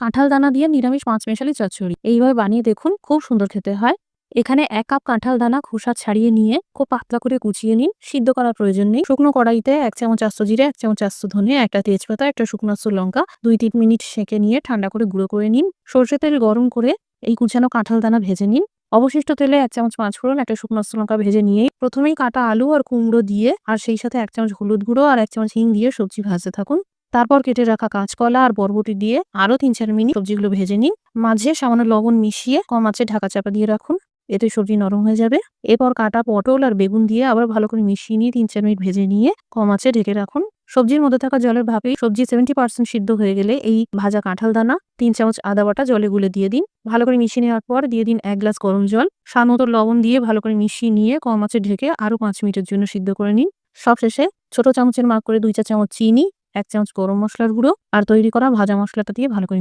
কাঁঠাল দানা দিয়ে নিরামিষ মাছ মেশালি চচ্চড়ি। এইভাবে বানিয়ে দেখুন, খুব সুন্দর খেতে হয়। এখানে ১ কাপ কাঁঠাল দানা খোসা ছাড়িয়ে নিয়ে খুব পাতলা করে কুচিয়ে নিন। সিদ্ধ করার প্রয়োজন নেই। শুকনো কড়াইতে ১ চামচ আস্ত জিরে, ১ চামচ আস্ত ধনে, ১ টা তেজপাতা, ১ টা শুকনো আস্ত লঙ্কা ২-৩ মিনিট সেঁকে নিয়ে ঠান্ডা করে গুঁড়ো করে নিন। সরষের তেল গরম করে এই কুচানো কাঁঠাল দানা ভেজে নিন। অবশিষ্ট তেলে ১ চামচ পাঁচফোড়ন, ১ টা শুকনো আস্ত লঙ্কা ভেজে নিয়ে প্রথমেই কাটা আলু আর কুমড়ো দিয়ে আর সেই সাথে ১ চামচ হলুদ গুঁড়ো আর ১ চামচ হিং দিয়ে সবজি ভাজতে থাকুন। তারপর কেটে রাখা কাঁচকলা আর বরবটি দিয়ে আরো ৩-৪ মিনিট সবজিগুলো ভেজে নিন। মাঝে সামান্য লবণ মিশিয়ে কম আঁচে ঢাকা চাপা দিয়ে রাখুন। এতে সবজি নরম হয়ে যাবে। এরপর কাটা পটল আর বেগুন দিয়ে আবার ভালো করে মিশিয়ে নিয়ে ৩-৪ মিনিট ভেজে নিয়ে কম আঁচে ঢেকে রাখুন। সবজির মধ্যে থাকা জলের ভাপে সবজি 70% সিদ্ধ হয়ে গেলে এই ভাজা কাঁঠাল দানা ৩ চামচ আদা বাটা জলে গুলে দিয়ে দিন। ভালো করে মিশিয়ে নেওয়ার পর দিয়ে দিন ১ গ্লাস গরম জল। স্বাদমতো লবণ দিয়ে ভালো করে মিশিয়ে নিয়ে কম আঁচে ঢেকে আরো ৫ মিনিটের জন্য সিদ্ধ করে নিন। সবশেষে ছোট চামচের মাপ করে ২ চা চামচ চিনি, ১ চামচ গরম মসলার গুঁড়ো আর তৈরি করা ভাজা মসলাটা দিয়ে ভালো করে